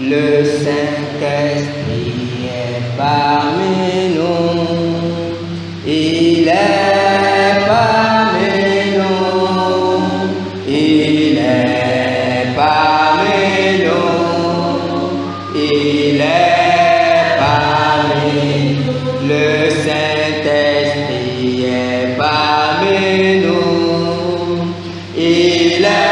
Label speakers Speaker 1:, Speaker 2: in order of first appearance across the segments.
Speaker 1: Le Saint-Esprit est parmi nous. Il est parmi nous. Il est parmi nous. Il est parmi nous. Le Saint-Esprit est parmi nous. Il est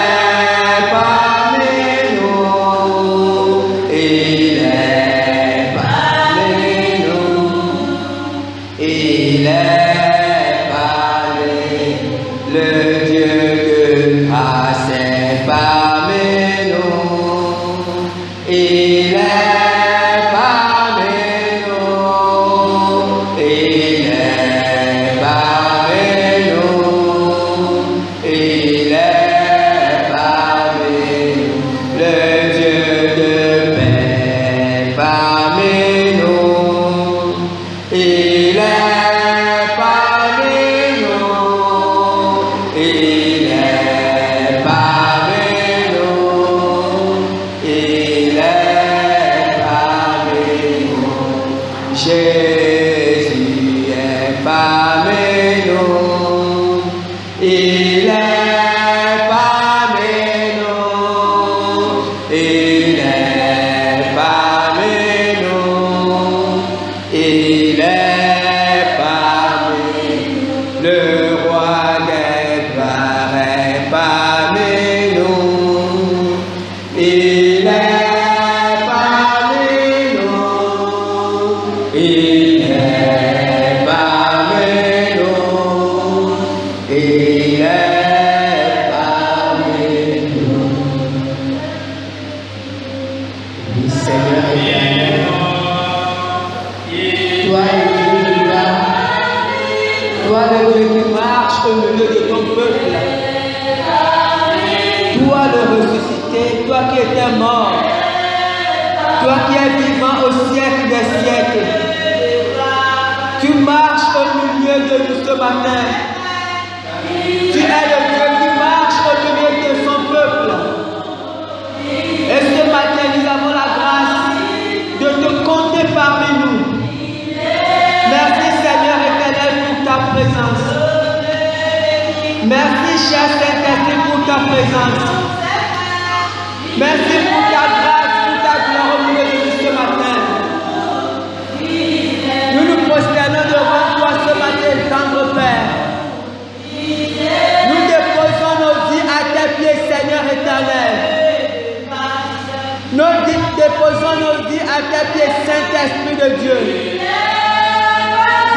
Speaker 2: Saint-Esprit de Dieu,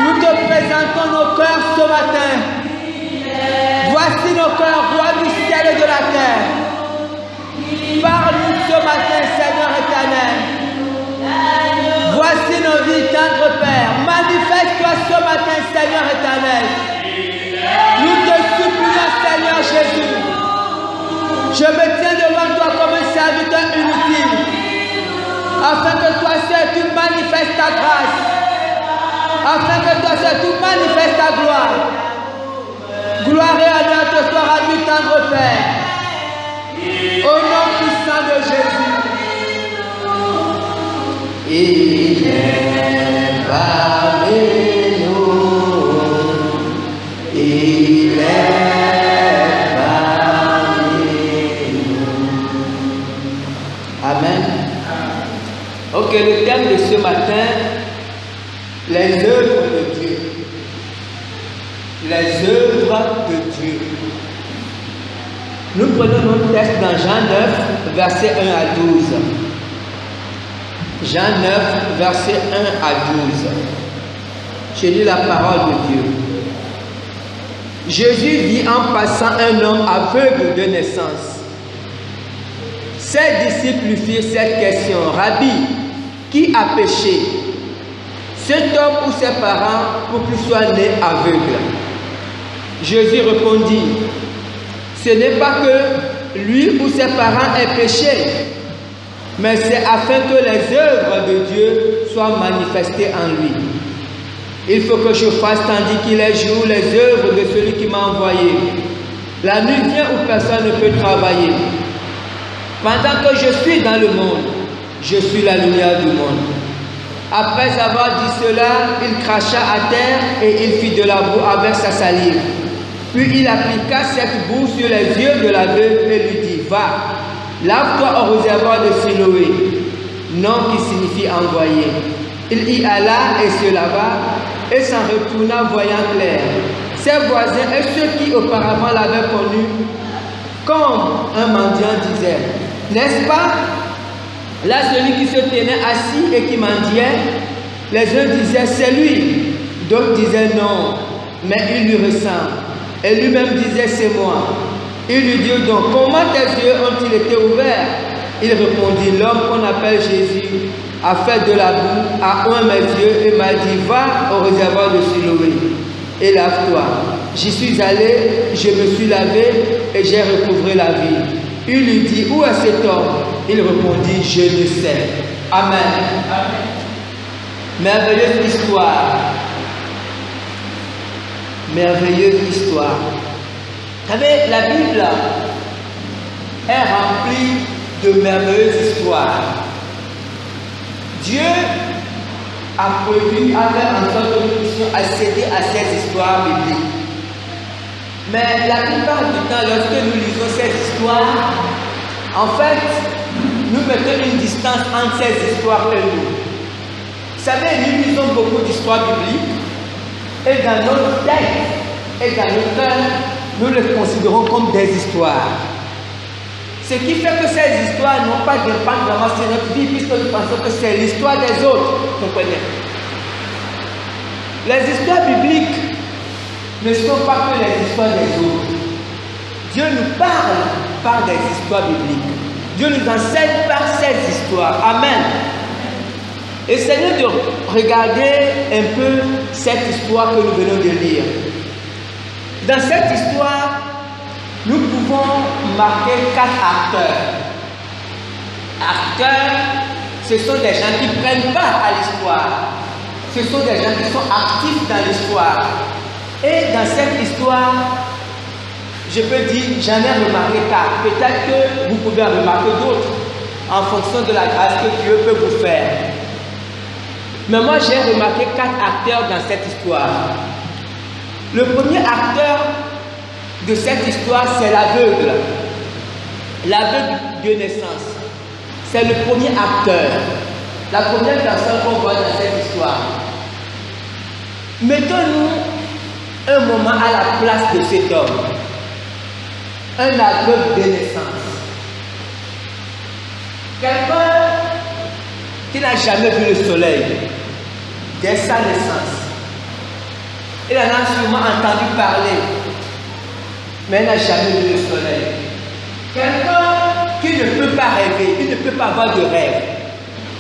Speaker 2: nous te présentons nos cœurs ce matin. Voici nos cœurs, roi du ciel et de la terre. Parle-nous ce matin, Seigneur éternel. Voici nos vies, tendre Père. Manifeste-toi ce matin, Seigneur éternel. Nous te supplions, Seigneur Jésus. Je me tiens devant toi comme un serviteur inutile, afin que toi seul tu manifestes ta grâce, afin que toi seul tu manifestes ta gloire. Gloire et honneur te soit rendu, tendre Père, au nom puissant de Jésus.
Speaker 1: Il est parmi nous. Il est parmi nous. Amen. Ok, le thème de ce matin, les œuvres de Dieu. Les œuvres de Dieu. Nous prenons notre texte dans Jean 9, versets 1 à 12. Jean 9, versets 1 à 12. Je lis la parole de Dieu. Jésus vit en passant un homme aveugle de naissance. Ses disciples lui firent cette question: Rabbi, qui a péché, cet homme ou ses parents, pour qu'il soit né aveugle? Jésus répondit: ce n'est pas que lui ou ses parents aient péché, mais c'est afin que les œuvres de Dieu soient manifestées en lui. Il faut que je fasse, tandis qu'il est jour, les œuvres de celui qui m'a envoyé. La nuit vient où personne ne peut travailler. Pendant que je suis dans le monde, je suis la lumière du monde. Après avoir dit cela, il cracha à terre et il fit de la boue avec sa salive. Puis il appliqua cette boue sur les yeux de la veuve et lui dit, va, lave-toi au réservoir de Siloé, nom qui signifie envoyé. Il y alla et se lava et s'en retourna voyant clair. Ses voisins et ceux qui auparavant l'avaient connu, comme un mendiant disait, n'est-ce pas? Là, celui qui se tenait assis et qui mendiait, les uns disaient, c'est lui. D'autres disaient, non, mais il lui ressemble. Et lui-même disait, c'est moi. Il lui dit donc, comment tes yeux ont-ils été ouverts? Il répondit, l'homme qu'on appelle Jésus a fait de la boue, a oint mes yeux et m'a dit, va au réservoir de Siloé et lave-toi. J'y suis allé, je me suis lavé et j'ai recouvré la vie. Il lui dit, où est cet homme? Il répondit, je ne sais. Amen. Amen. Merveilleuse histoire. Merveilleuse histoire. Vous savez, la Bible est remplie de merveilleuses histoires. Dieu a prévu, a fait en sorte que nous puissions accéder à ces histoires bibliques. Mais la plupart du temps, lorsque nous lisons ces histoires, en fait, nous mettons une distance entre ces histoires et nous. Vous savez, nous lisons beaucoup d'histoires bibliques et dans notre tête et dans notre cœur, nous les considérons comme des histoires. Ce qui fait que ces histoires n'ont pas d'impact vraiment sur notre vie puisque nous pensons que c'est l'histoire des autres. Comprenez? Les histoires bibliques ne sont pas que les histoires des autres. Dieu nous parle par des histoires bibliques. Dieu nous enseigne par ces histoires. Amen. Essayez de regarder un peu cette histoire que nous venons de lire. Dans cette histoire, nous pouvons marquer 4 acteurs. Acteurs, ce sont des gens qui prennent part à l'histoire. Ce sont des gens qui sont actifs dans l'histoire. Et dans cette histoire, je peux dire, j'en ai remarqué 4. Peut-être que vous pouvez en remarquer d'autres en fonction de la grâce que Dieu peut vous faire. Mais moi, j'ai remarqué 4 acteurs dans cette histoire. Le premier acteur de cette histoire, c'est l'aveugle. L'aveugle de naissance. C'est le premier acteur. La première personne qu'on voit dans cette histoire. Mettons-nous un moment à la place de cet homme. Un aveugle de naissance. Quelqu'un qui n'a jamais vu le soleil dès sa naissance. Il en a sûrement entendu parler, mais il n'a jamais vu le soleil. Quelqu'un qui ne peut pas rêver, il ne peut pas avoir de rêve.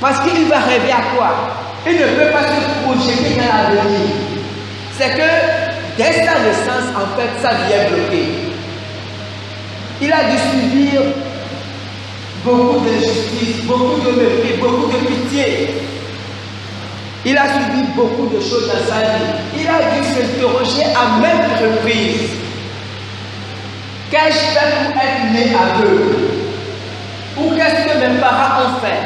Speaker 1: Parce qu'il va rêver à quoi? Il ne peut pas se projeter dans l'avenir. C'est que dès sa naissance, en fait, sa vie est bloquée. Il a dû subir beaucoup d'injustice, beaucoup de mépris, beaucoup de pitié. Il a subi beaucoup de choses dans sa vie. Il a dû s'interroger à maintes reprises. Qu'ai-je fait pour être né aveugle? Ou qu'est-ce que mes parents ont fait?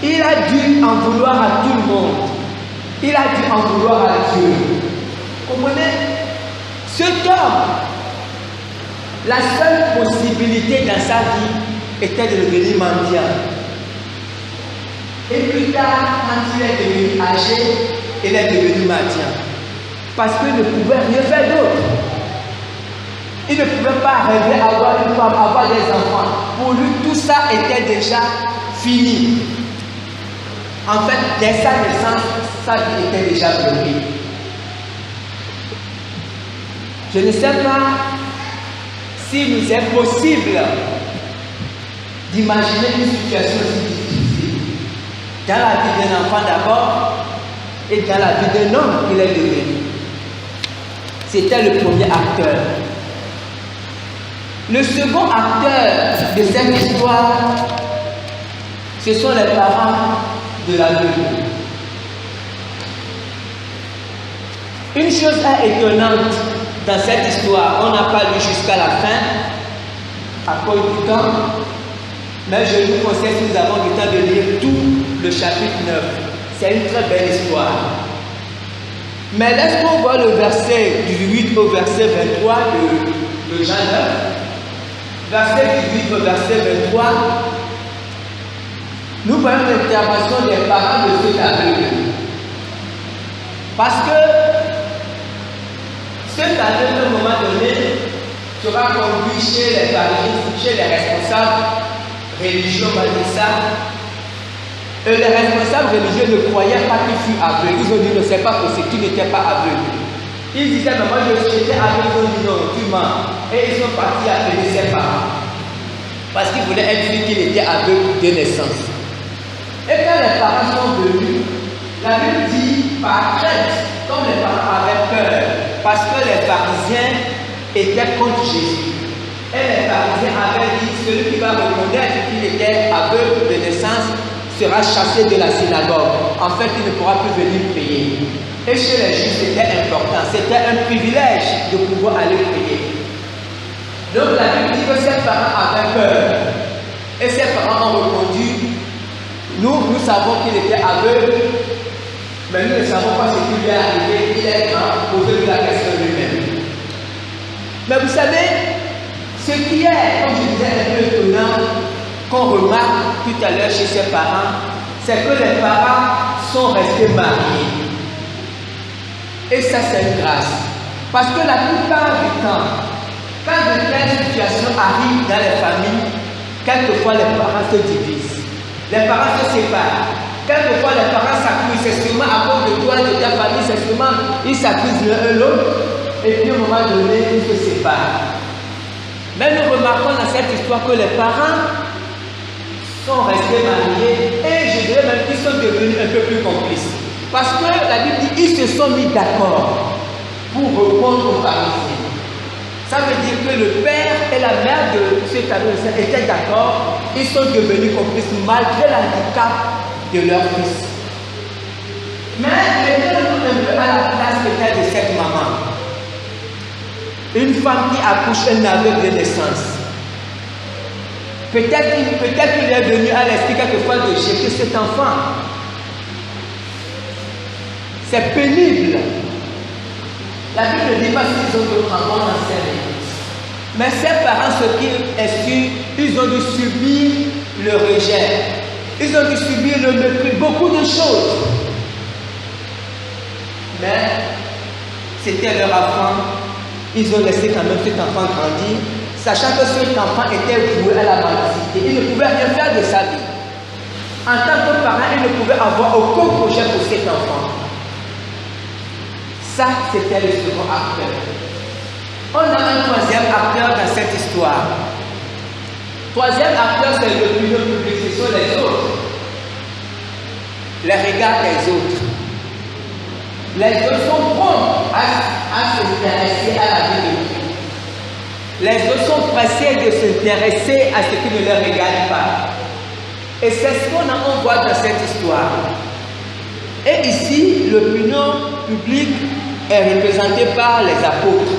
Speaker 1: Il a dû en vouloir à tout le monde. Il a dû en vouloir à Dieu. Vous comprenez? Cet homme, la seule possibilité dans sa vie était de devenir mendiant. Et plus tard, quand il est devenu âgé, il est devenu mendiant. Parce qu'il ne pouvait rien faire d'autre. Il ne pouvait pas rêver avoir une femme, avoir des enfants. Pour lui, tout ça était déjà fini. En fait, dès sa naissance, sa vie était déjà bloquée. Je ne sais pas s'il nous est possible d'imaginer une situation aussi difficile dans la vie d'un enfant d'abord et dans la vie d'un homme qu'il est devenu. C'était le premier acteur. Le second acteur de cette histoire, ce sont les parents de l'aveugle. Une chose est étonnante dans cette histoire, on n'a pas lu jusqu'à la fin, à cause du temps, mais je vous conseille, si nous avons du temps, de lire le chapitre 9. C'est une très belle histoire. Mais laisse-moi voir le verset 18 au verset 23 de Jean 9. Verset 18 au verset 23. Nous voyons l'intervention des parents de cet aveugle. Parce que cet aveugle, à un moment donné, sera conduit chez les pharisiens, chez les responsables religieux, on va dire ça. Et les responsables religieux ne croyaient pas qu'il fût aveugle. Ils ont dit non, c'est pas possible, tu n'étais pas aveugle. Ils disaient, mais moi j'étais aveugle, ils ont dit non, tu mens. Et ils sont partis appeler ses parents. Parce qu'ils voulaient être sûr qu'il était aveugle de naissance. Et quand les parents sont venus, la Bible dit par crainte, comme les parents avaient peur, parce que les pharisiens étaient contre Jésus. Et les pharisiens avaient dit, celui qui va reconnaître qu'il était aveugle de naissance sera chassé de la synagogue. En fait, il ne pourra plus venir prier. Et chez les Juifs, c'était important. C'était un privilège de pouvoir aller prier. Donc la Bible dit que ses parents avaient peur. Et ses parents ont répondu, nous savons qu'il était aveugle, mais nous ne savons pas ce qui lui est arrivé. Il est grand, posez-lui la question lui-même. Mais vous savez, ce qui est, comme je disais, un peu étonnant, qu'on remarque tout à l'heure chez ses parents, c'est que les parents sont restés mariés. Et ça, c'est une grâce. Parce que la plupart du temps, quand de telles situations arrivent dans les familles, quelquefois les parents se divisent. Les parents se séparent. Quelquefois les parents s'accusent, c'est sûrement à cause de toi, de ta famille, c'est sûrement ils s'accusent l'un l'autre, et puis à un moment donné, ils se séparent. Mais nous remarquons dans cette histoire que les parents sont restés mariés, et je dirais même qu'ils sont devenus un peu plus complices. Parce que la Bible dit qu'ils se sont mis d'accord pour répondre aux pharisiens. Ça veut dire que le père et la mère de cet adolescent étaient d'accord, ils sont devenus complices malgré l'handicap de leur fils. Mais mettons-nous un peu à la place peut-être de cette maman. Une femme qui accouche un aveugle de naissance. Peut-être qu'il est venu à l'esprit quelquefois de jeter cet enfant. C'est pénible. La Bible ne dit pas qu'ils ont d'autres enfants dans ces vies. Mais ces parents, ce qu'ils est sûr, ils ont dû subir le rejet. Ils ont dû subir le mépris, beaucoup de choses. Mais c'était leur enfant. Ils ont laissé quand même cet enfant grandir, sachant que cet enfant était voué à la mendicité. Il ne pouvait rien faire de sa vie. En tant que parent, il ne pouvait avoir aucun projet pour cet enfant. Ça, c'était le second acteur. On a un troisième acteur dans cette histoire. Troisième acteur, c'est l'opinion publique, ce sont les autres. Les regards des autres. Les autres sont prompts à s'intéresser à la vie de Dieu. Les autres sont pressés de s'intéresser à ce qui ne leur regarde pas. Et c'est ce qu'on voit dans cette histoire. Et ici, l'opinion publique est représentée par les apôtres.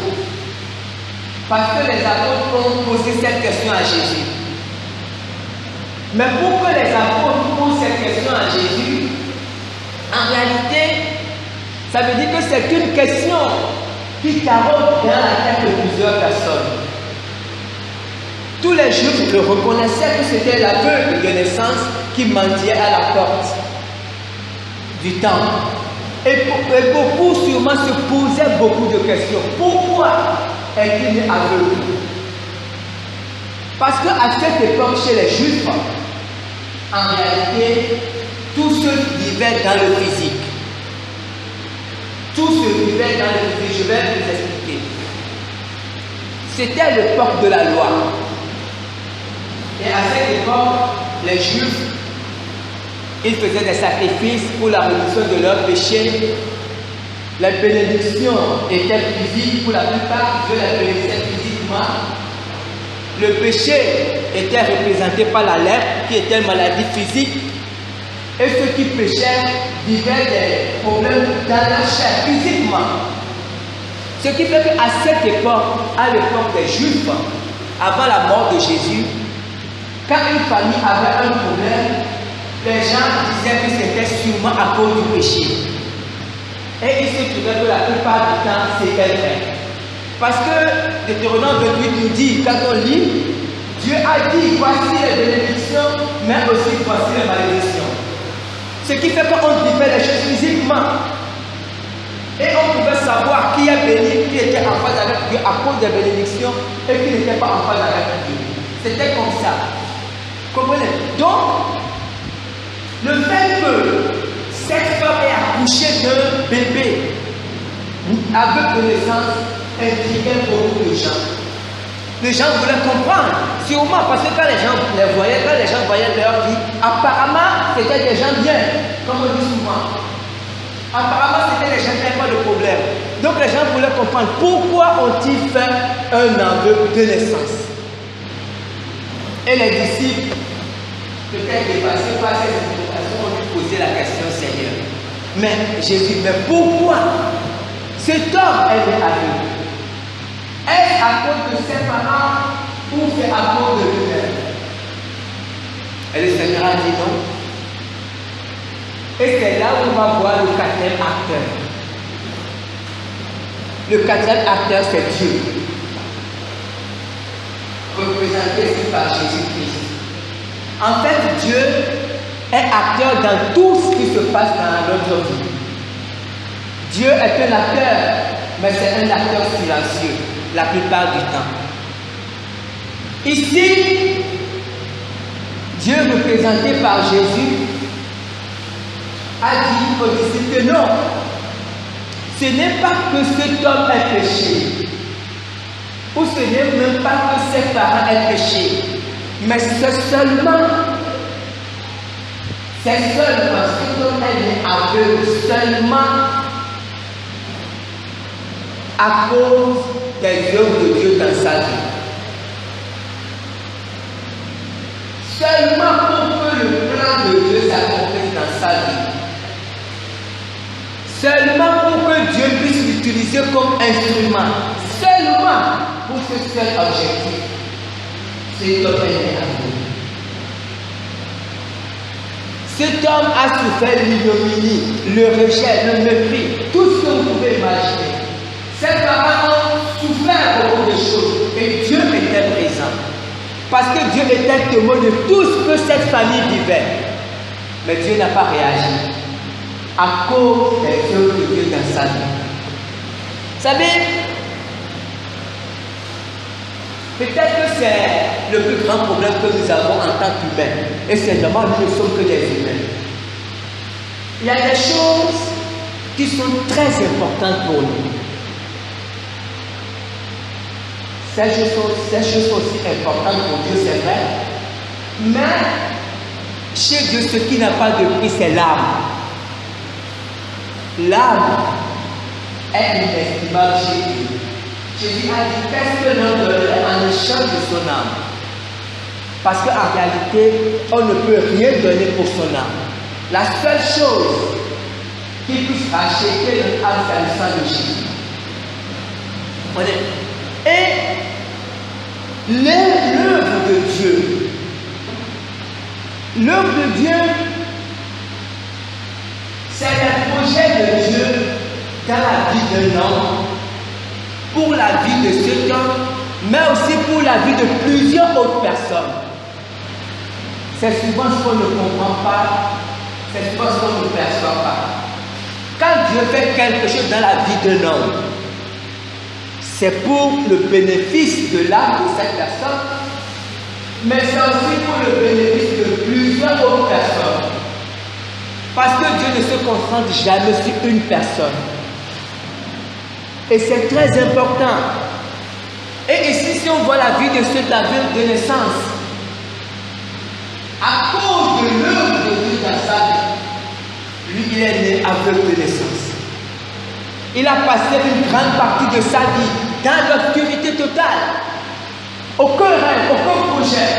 Speaker 1: Parce que les apôtres ont posé cette question à Jésus. Mais pour que les apôtres posent cette question à Jésus, en réalité, ça veut dire que c'est une question qui taraude dans la tête de plusieurs personnes. Tous les Juifs le reconnaissaient que c'était l'aveugle de naissance qui mendiait à la porte du temple. Et beaucoup sûrement se posaient beaucoup de questions. Pourquoi est-il né aveugle? Parce qu'à cette époque, chez les Juifs, en réalité, tout se vivait dans le physique. Tout se vivait dans le physique. Je vais vous expliquer. C'était l'époque de la loi. Et à cette époque, les Juifs, ils faisaient des sacrifices pour la réduction de leurs péchés. Les bénédictions étaient physiques pour la plupart, Dieu les bénissait physiquement. Le péché était représenté par la lèpre, qui était une maladie physique. Et ceux qui péchaient vivaient des problèmes dans la chair, physiquement. Ce qui fait qu'à cette époque, à l'époque des Juifs, avant la mort de Jésus, quand une famille avait un problème, les gens
Speaker 2: disaient que c'était sûrement à cause du péché. Et il se trouvait que la plupart du temps, c'était vrai. Parce que Deutéronome 28 nous dit, quand on lit, Dieu a dit, voici les bénédictions, mais aussi voici les malédictions. Ce qui fait qu'on vivait les choses physiquement. Et on pouvait savoir qui est béni, qui était en phase avec Dieu à cause des bénédictions et qui n'était pas en phase avec Dieu. C'était comme ça. Comprenez? Donc, le fait que cette femme ait accouché d'un bébé avec connaissance intriguait beaucoup de gens. Les gens voulaient comprendre, sûrement parce que quand les gens les voyaient, leur vie, apparemment c'était des gens bien, comme on dit souvent. Apparemment c'était des gens qui n'avaient pas de problème. Donc les gens voulaient comprendre pourquoi ont-ils fait un aveu de naissance. Et les disciples, peut-être dépassés par ces interrogations, ont lui posé la question, Seigneur. Mais Jésus, mais pourquoi cet homme est aveugle? Est-ce à cause de ses parents ou c'est à cause de lui-même? Et le Seigneur a dit non. Et c'est là où on va voir le quatrième acteur. Le quatrième acteur, c'est Dieu. Représenté ici par Jésus-Christ. En fait, Dieu est acteur dans tout ce qui se passe dans notre vie. Dieu est un acteur, mais c'est un acteur silencieux la plupart du temps. Ici, Dieu représenté par Jésus a dit aux disciples que non, ce n'est pas que cet homme ait péché, ou ce n'est même pas que ses parents aient péché, mais c'est seulement cet homme est né aveugle seulement à cause des œuvres de Dieu dans sa vie. Seulement pour que le plan de Dieu s'accomplisse dans sa vie. Seulement pour que Dieu puisse l'utiliser comme instrument. Seulement pour ce seul objectif. Cet homme est né aveugle. Cet homme a souffert l'ignominie, le rejet, le mépris, tout ce que vous pouvez imaginer. Ses parents ont souffert beaucoup de choses et Dieu était présent. Parce que Dieu était témoin de tout ce que cette famille vivait. Mais Dieu n'a pas réagi à cause des œuvres de Dieu dans sa vie. Vous savez, peut-être que c'est le plus grand problème que nous avons en tant qu'humains. Et c'est vraiment nous ne sommes que des humains. Il y a des choses qui sont très importantes pour nous. Ces choses sont aussi importantes pour Dieu, c'est vrai. Mais chez Dieu, ce qui n'a pas de prix, c'est l'âme. L'âme est inestimable chez Dieu. Jésus a dit, qu'est-ce que l'homme donnerait en échange de son âme? Parce qu'en réalité, on ne peut rien donner pour son âme. La seule chose qui puisse racheter notre âme, c'est le sang de Jésus. Et l'œuvre de Dieu, c'est le projet de Dieu dans la vie d'un homme, pour la vie de cet homme, mais aussi pour la vie de plusieurs autres personnes. C'est souvent ce qu'on ne comprend pas, c'est souvent ce qu'on ne perçoit pas. Quand Dieu fait quelque chose dans la vie d'un homme, c'est pour le bénéfice de l'âme de cette personne, mais c'est aussi pour le bénéfice de plusieurs autres personnes. Parce que Dieu ne se concentre jamais sur une personne. Et c'est très important. Et ici, si on voit la vie de cet aveugle de naissance, à cause de l'œuvre de Dieu dans sa vie, lui, il est né aveugle de naissance. Il a passé une grande partie de sa vie dans l'obscurité totale. Aucun rêve, aucun projet.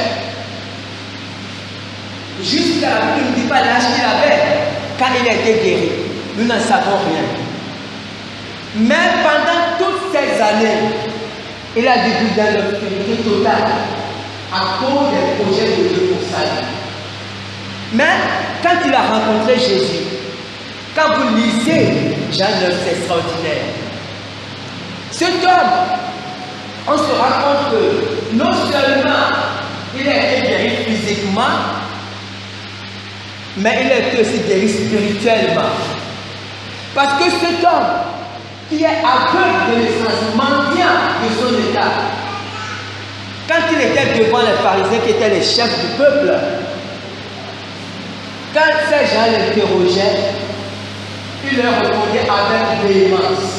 Speaker 2: Jusqu'à la vie, il ne dit pas l'âge qu'il avait quand il a été guéri. Nous n'en savons rien. Mais pendant toutes ces années, il a vécu dans l'obscurité totale à cause des projets de Dieu pour sa vie. Mais quand il a rencontré Jésus, quand vous lisez Jean 9, c'est extraordinaire. Cet homme, on se rend compte que non seulement il a été guéri physiquement, mais il a été aussi guéri spirituellement. Parce que cet homme qui est aveugle de naissance, mendiant de son état, quand il était devant les pharisiens qui étaient les chefs du peuple, quand ces gens l'interrogeaient, il leur répondait avec véhémence,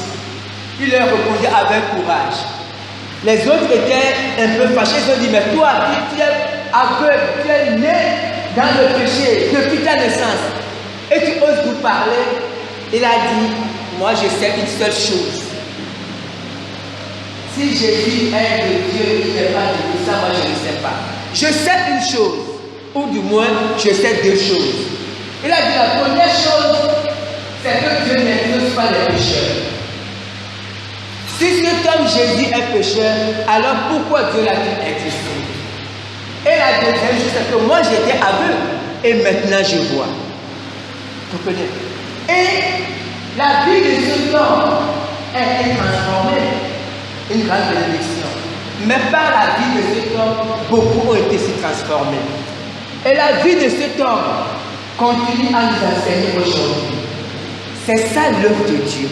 Speaker 2: il leur répondait avec courage. Les autres étaient un peu fâchés, ils ont dit, mais toi, tu es aveugle, tu es né dans le péché depuis ta naissance, et tu oses vous parler. Il a dit, moi je sais une seule chose. Si Jésus est de Dieu, il n'est pas de Dieu, ça moi je ne sais pas. Je sais une chose, ou du moins je sais deux choses. Il a dit la première chose, c'est que Dieu n'exauce pas les pécheurs. Si cet homme Jésus est pécheur, alors pourquoi Dieu l'a-t-il exaucé? Et la deuxième chose, c'est que moi j'étais aveugle et maintenant je vois. Vous comprenez? Et la vie de cet homme a été transformée. Une grande bénédiction. Mais par la vie de cet homme, beaucoup ont été transformés. Et la vie de cet homme continue à nous enseigner aujourd'hui. C'est ça l'œuvre de Dieu.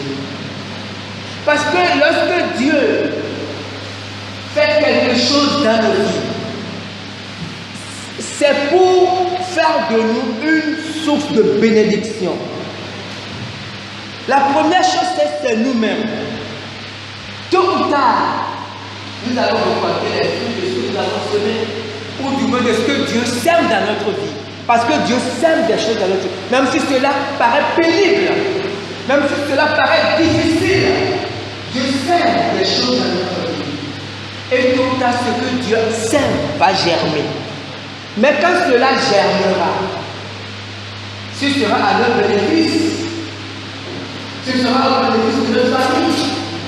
Speaker 2: Parce que lorsque Dieu fait quelque chose dans nos vies, c'est pour faire de nous une source de bénédiction. La première chose, c'est nous-mêmes. Tôt ou tard, nous allons récolter les fruits de ce que nous avons semé, ou du moins de ce que Dieu sème dans notre vie. Parce que Dieu sème des choses dans notre vie. Même si cela paraît pénible, même si cela paraît difficile, Dieu sème des choses dans notre vie. Et tôt ou tard, ce que Dieu sème va germer. Mais quand cela germera, ce sera à notre bénéfice. Ce sera au bénéfice de notre famille.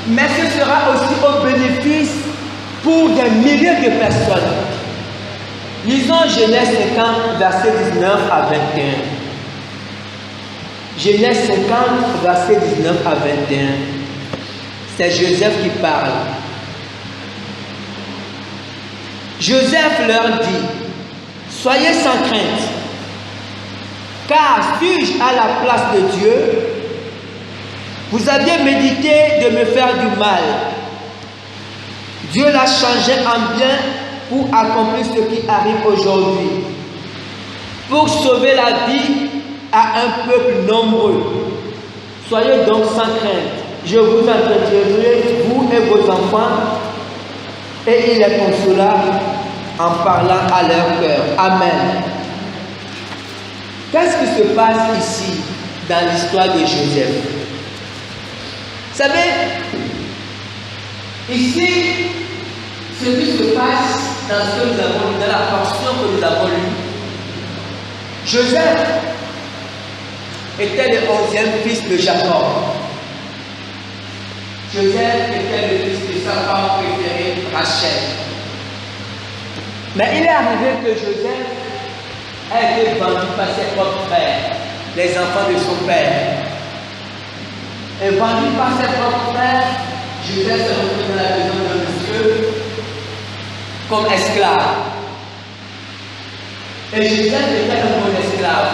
Speaker 2: Mais ce sera aussi au bénéfice pour des milliers de personnes. Lisons Genèse 50, versets 19 à 21. Genèse 50, versets 19 à 21. C'est Joseph qui parle. Joseph leur dit, soyez sans crainte, car suis-je à la place de Dieu? Vous aviez médité de me faire du mal. Dieu l'a changé en bien pour accomplir ce qui arrive aujourd'hui, pour sauver la vie à un peuple nombreux. Soyez donc sans crainte. Je vous entretiendrai, vous et vos enfants, et il les consola en parlant à leur cœur. Amen. Qu'est-ce qui se passe ici dans l'histoire de Joseph? Vous savez, ici, ce qui se passe dans ce que nous avons lu, dans la portion que nous avons lue, Joseph était le 11e fils de Jacob. Joseph était le fils de sa femme préférée, Rachel. Mais il est arrivé que Joseph a été vendu par ses propres frères, les enfants de son père. Et vendu par ses propres frères, Joseph se retrouve dans la maison de monsieur comme esclave. Et Joseph était un bon esclave.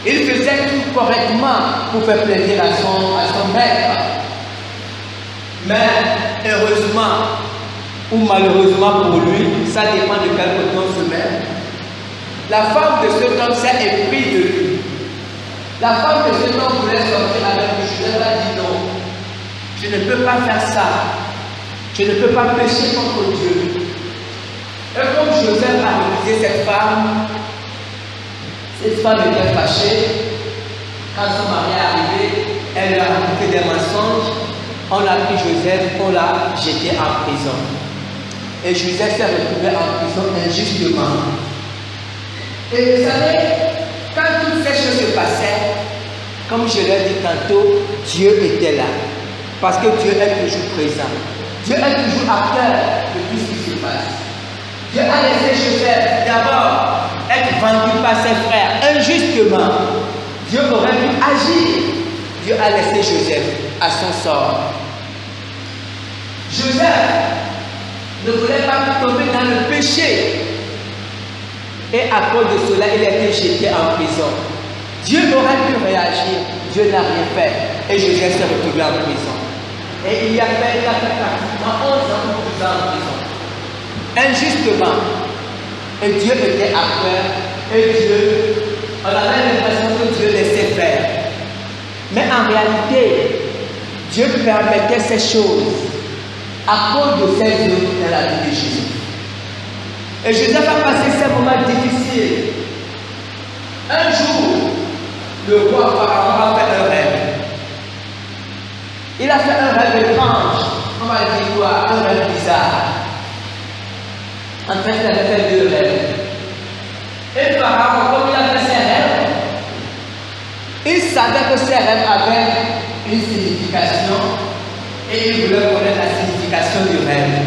Speaker 2: Il faisait tout correctement pour faire plaisir à son maître. Mais heureusement ou malheureusement pour lui, ça dépend de quel côté on se met, la femme de cet homme s'est éprise de lui. La femme de cet homme voulait sortir avec lui. Joseph a dit non, je ne peux pas faire ça. Je ne peux pas pécher contre Dieu. Et comme Joseph a refusé cette femme était fâchée. Quand son mari est arrivé, elle lui a raconté des mensonges. On a pris Joseph, on l'a jeté en prison. Et Joseph s'est retrouvé en prison injustement. Et vous savez, quand toutes ces choses se passaient, comme je l'ai dit tantôt, Dieu était là. Parce que Dieu est toujours présent. Dieu est toujours acteur de tout ce qui se passe. Dieu a laissé Joseph d'abord être vendu par ses frères
Speaker 1: Injustement, Dieu aurait pu agir. Dieu a laissé Joseph à son sort. Joseph ne voulait pas tomber dans le péché. Et à cause de cela, il a été jeté en prison. Dieu aurait pu réagir. Dieu n'a rien fait. Et Joseph s'est retrouvé en prison. Et il a fait pratiquement 11 ans ou 12 ans en prison. Injustement. Et Dieu était à cœur. Et Dieu, on avait l'impression que Dieu laissait faire. Mais en réalité, Dieu permettait ces choses à cause de ces œuvres dans la vie de Jésus. Et Joseph a passé ces moments difficiles. Un jour, le roi Pharaon a fait un rêve. Il a fait un rêve étrange. On va dire quoi? Un rêve bizarre. En fait, il avait fait 2 rêves. Et Pharaon, comme il a fait ses rêves, il savait que ces rêves avaient une signification et il voulait connaître la signification du rêve.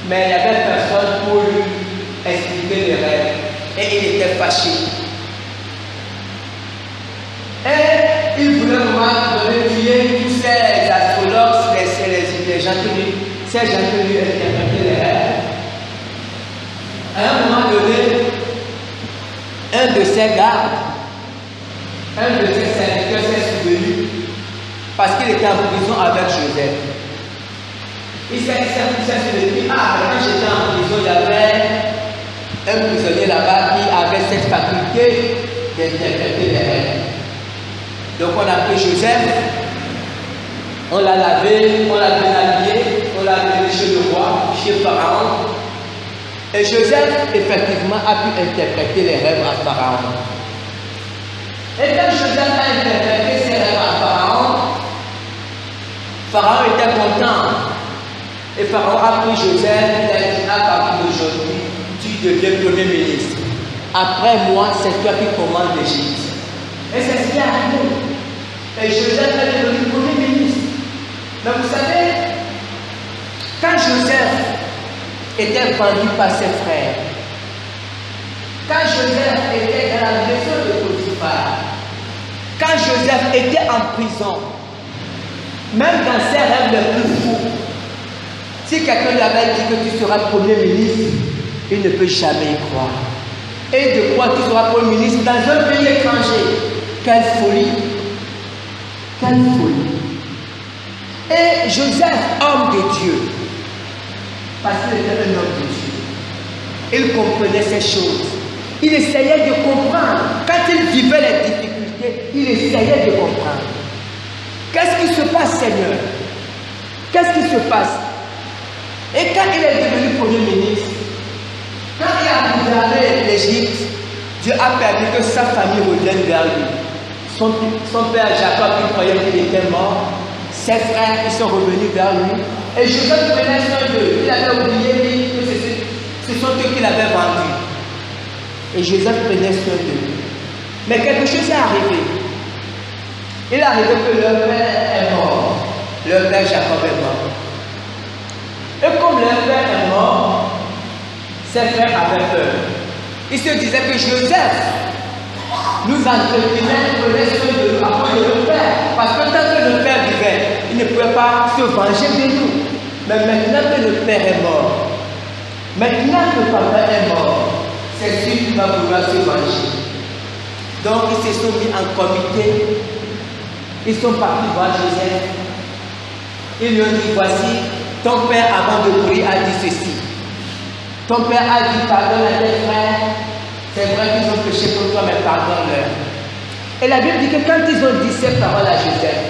Speaker 1: Mais il n'y avait personne pour lui expliquer les rêves et il était fâché. Et il voulait vraiment tuer tous ces astrologues, les gens qui lui interprétaient les rêves. À un moment donné, un de ses gardes, un de ses serviteurs s'est souvenu parce qu'il était en prison avec Joseph. Il s'est souvenu, quand j'étais en prison, il y avait un prisonnier là-bas qui avait cette faculté d'interpréter les rêves. Donc on a pris Joseph, on l'a lavé, on l'a bien habillé, on l'a amené chez le roi, chez Pharaon. Et Joseph, effectivement, a pu interpréter les rêves à Pharaon. Et quand Joseph a interprété ses rêves à Pharaon, Pharaon était content. Et Pharaon a pris Joseph, il a dit à partir d'aujourd'hui, tu deviens premier ministre. Après moi, c'est toi qui commandes l'Égypte. Et c'est ce qui est arrivé. Et Joseph est devenu premier ministre. Mais vous savez, quand Joseph était vendu par ses frères, quand Joseph était dans la maison de Potiphar, quand Joseph était en prison, même dans ses rêves les plus fous, si quelqu'un lui avait dit que tu seras premier ministre, il ne peut jamais y croire. Et de quoi tu seras premier ministre dans un pays étranger? Quelle folie! Quelle folie! Et Joseph, homme de Dieu, parce qu'il était un homme de Dieu, il comprenait ces choses. Il essayait de comprendre. Quand il vivait les difficultés, il essayait de comprendre. Qu'est-ce qui se passe, Seigneur? Qu'est-ce qui se passe? Et quand il est devenu premier ministre, quand il a gouverné l'Égypte, Dieu a permis que sa famille revienne vers lui. Son père Jacob, il croyait qu'il était mort. Ses frères, ils sont revenus vers lui. Et Joseph prenait soin d'eux. Il avait oublié que ce sont eux qui l'avaient vendu. Et Joseph prenait soin d'eux. Mais quelque chose est arrivé. Il est arrivé que leur père est mort. Leur père Jacob est mort. Et comme leur père est mort, ses frères avaient peur. Ils se disaient que Joseph nous entretenait, prenait soin de nous à cause de notre père. Parce que tant que notre père vivait, il ne pouvait pas se venger de nous. Mais maintenant que notre père est mort, maintenant que papa est mort, c'est sûr qu'il va vouloir se venger. Donc ils se sont mis en comité. Ils sont partis voir Joseph. Ils lui ont dit, voici, ton père avant de mourir a dit ceci. Ton père a dit, pardonne à tes frères. C'est vrai qu'ils ont péché pour toi, mais pardonne-leur. Et la Bible dit que quand ils ont dit ces paroles à Joseph,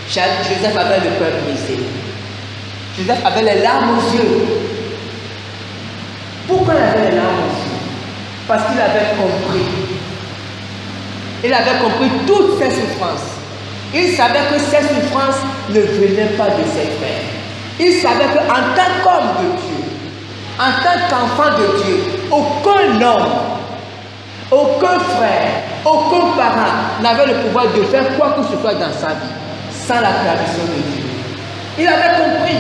Speaker 1: Joseph avait le cœur brisé. Joseph avait les larmes aux yeux. Pourquoi il avait les larmes aux yeux? Parce qu'il avait compris. Il avait compris toutes ses souffrances. Il savait que ces souffrances ne venaient pas de ses frères. Il savait qu'en tant qu'homme de Dieu, en tant qu'enfant de Dieu, aucun homme, aucun frère, aucun parent n'avait le pouvoir de faire quoi que ce soit dans sa vie sans la permission de Dieu. Il avait compris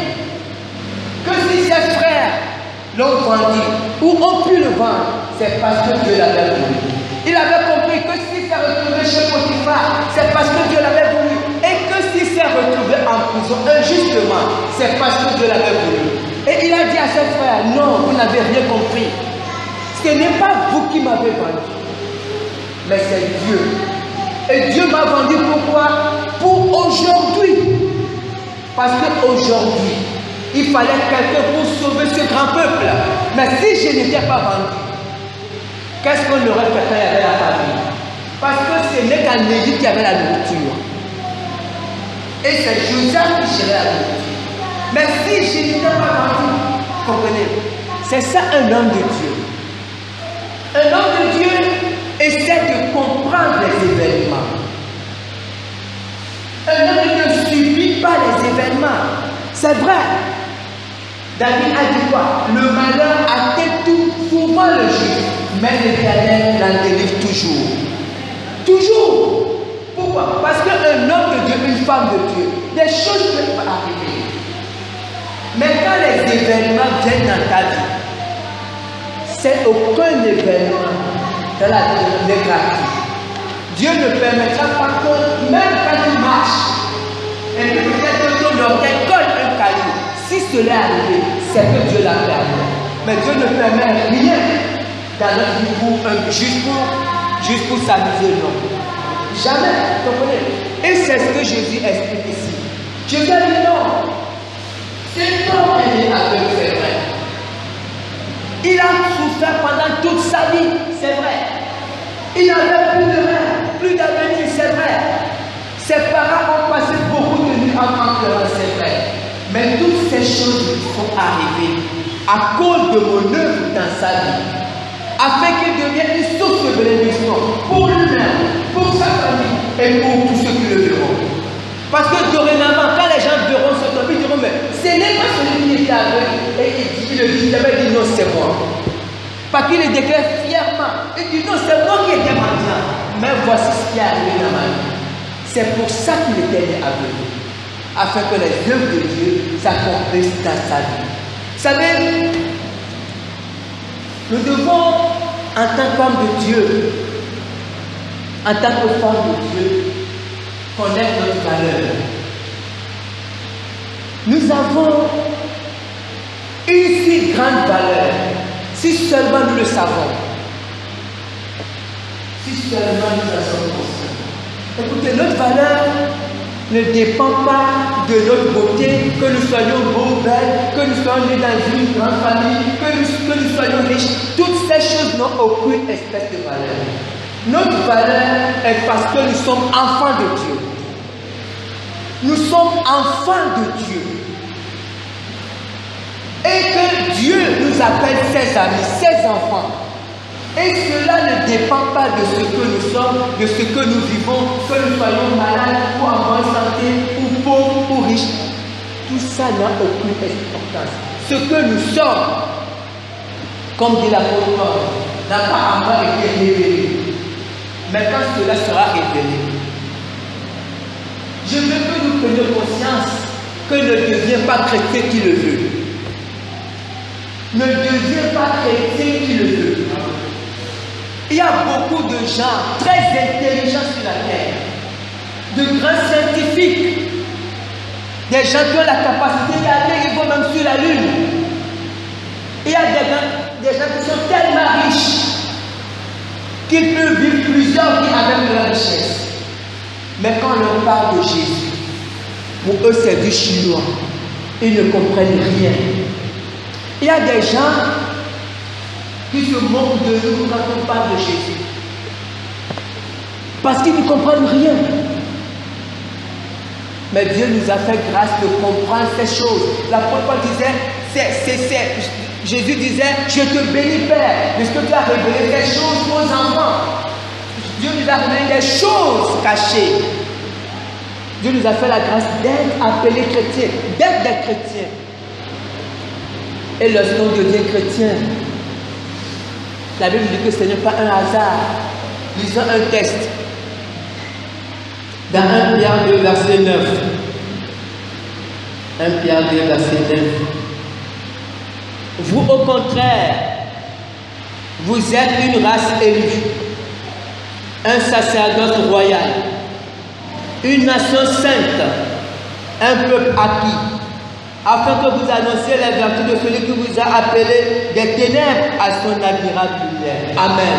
Speaker 1: que si ses frères l'ont vendu ou ont pu le vendre, c'est parce que Dieu l'avait voulu.
Speaker 2: Il avait compris que s'il s'est retrouvé chez Potiphar, c'est parce que Dieu l'avait voulu. Et que s'il s'est retrouvé en prison injustement, c'est parce que Dieu l'avait voulu. Et il a dit à ses frères, non, vous n'avez rien compris. Ce n'est pas vous qui m'avez vendu, mais c'est Dieu. Et Dieu m'a vendu pourquoi? Pour aujourd'hui. Parce qu'aujourd'hui, il fallait quelqu'un pour sauver ce grand peuple. Mais si je n'étais pas vendu, qu'est-ce qu'on aurait fait quand il y avait la famille? Parce que ce n'est qu'en Égypte qu'il y avait la nourriture. Et c'est Joseph qui gérait la nourriture. Mais si je n'étais pas vendu, comprenez, c'est ça un homme de Dieu. Un homme de Dieu essaie de comprendre les événements. Un homme ne subit pas les événements. C'est vrai. David a dit quoi? Le malheur atteint tout, souvent le juste, mais l'Éternel l'en délivre toujours. Toujours. Pourquoi? Parce qu'un homme de Dieu, une femme de Dieu, des choses peuvent arriver. Mais quand les événements viennent dans ta vie, c'est aucun événement dans la vie négatif. Dieu ne permettra pas que, même quand tu marches, et que peut-être ton orgueil colle un caillou, si cela est arrivé, c'est que Dieu l'a permis. Mais Dieu ne permet rien dans notre vie juste pour s'amuser, non. Jamais, comprenez. Et c'est ce que Jésus explique ici. Jésus a dit non. Cet homme est né aveugle, c'est vrai. Il a souffert pendant toute sa vie, c'est vrai. Il n'avait plus de rêve, plus d'avenir, c'est vrai. Ses parents ont passé beaucoup de nuits en pleurant, c'est vrai. Mais toutes ces choses sont arrivées à cause de mon œuvre dans sa vie, afin qu'il devienne une source de bénédiction pour lui-même, pour sa famille et pour tous ceux qui le verront. Parce que dorénavant, quand les gens verront ce homme, ils diront, mais ce n'est pas celui qui était aveugle. Et il avait dit non, c'est moi. Parce qu'il le déclare fièrement. Il dit non, c'est moi qui étais mendiant. Mais voici ce qui est arrivé dans ma vie. C'est pour ça qu'il était né aveugle. Afin que les œuvres de Dieu s'accomplissent dans sa vie. Vous savez, nous devons, en tant qu'homme de Dieu, en tant que femme de Dieu, connaître notre valeur. Nous avons une si grande valeur, si seulement nous le savons. Si seulement nous en sommes conscients. Écoutez, notre valeur ne dépend pas de notre beauté, que nous soyons beaux, belles, que nous soyons nés dans une grande famille, que nous soyons riches. Toutes ces choses n'ont aucune espèce de valeur. Notre valeur est parce que nous sommes enfants de Dieu. Nous sommes enfants de Dieu. Et que Dieu nous appelle ses amis, ses enfants. Et cela ne dépend pas de ce que nous sommes, de ce que nous vivons, que nous soyons malades ou en bonne santé, ou pauvres ou riches. Tout ça n'a aucune importance. Ce que nous sommes, comme dit l'apôtre Paul, n'a pas encore été révélé. Mais quand cela sera révélé, je veux que nous prenions conscience que ne devient pas chrétien qui le veut. Ne devient pas chrétien qui le veut. Il y a beaucoup de gens très intelligents sur la terre, de grands scientifiques, des gens qui ont la capacité d'aller, ils vont même sur la lune. Il y a des gens qui sont tellement riches qu'ils peuvent vivre plusieurs vies avec leur richesse. Mais quand on leur parle de Jésus, pour eux c'est du chinois. Ils ne comprennent rien. Il y a des gens qui se moquent de nous quand on parle de Jésus. Parce qu'ils ne comprennent rien. Mais Dieu nous a fait grâce de comprendre ces choses. L'apôtre Paul disait, Jésus disait, je te bénis Père, parce que tu as révélé des choses aux enfants. Dieu nous a révélé des choses cachées. Dieu nous a fait la grâce d'être appelés chrétiens, d'être des chrétiens. Et lorsqu'on devient chrétien, la Bible dit que ce n'est pas un hasard. Lisons un texte. Dans 1 Pierre 2, verset 9. 1 Pierre 2, verset 9. Vous, au contraire, vous êtes une race élue, un sacerdoce royal, une nation sainte, un peuple acquis, afin que vous annonciez les vertus de celui qui vous a appelé des ténèbres à son admirable lumière. Amen.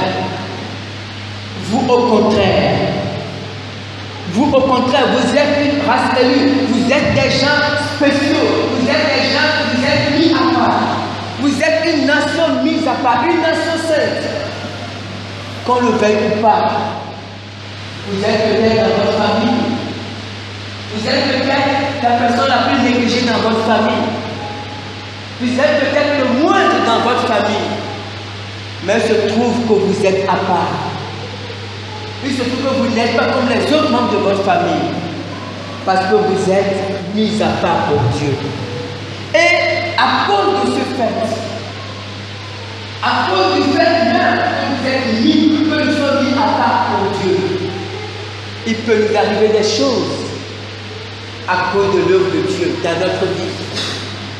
Speaker 2: Vous au contraire, vous êtes une race élue, vous êtes des gens spéciaux, vous êtes des gens, vous êtes mis à part. Vous êtes une nation mise à part, une nation sainte. Qu'on le veuille ou pas, vous êtes peut-être dans votre famille. Vous êtes peut-être la personne la plus négligée dans votre famille. Vous êtes peut-être le moindre dans votre famille. Mais il se trouve que vous êtes à part. Il se trouve que vous n'êtes pas comme les autres membres de votre famille. Parce que vous êtes mis à part pour Dieu. Et à cause de ce fait, à cause du fait même que vous êtes mis, que nous sommes mis à part pour Dieu, il peut nous arriver des choses à cause de l'œuvre de Dieu dans notre vie.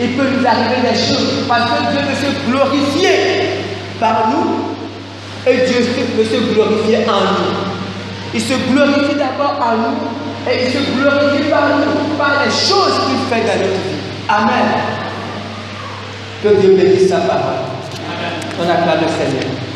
Speaker 2: Il peut nous arriver des choses parce que Dieu veut se glorifier par nous et Dieu veut se glorifier en nous. Il se glorifie d'abord en nous et il se glorifie par nous, par les choses qu'il fait dans notre vie. Amen. Que Dieu bénisse sa parole. On acclame le Seigneur.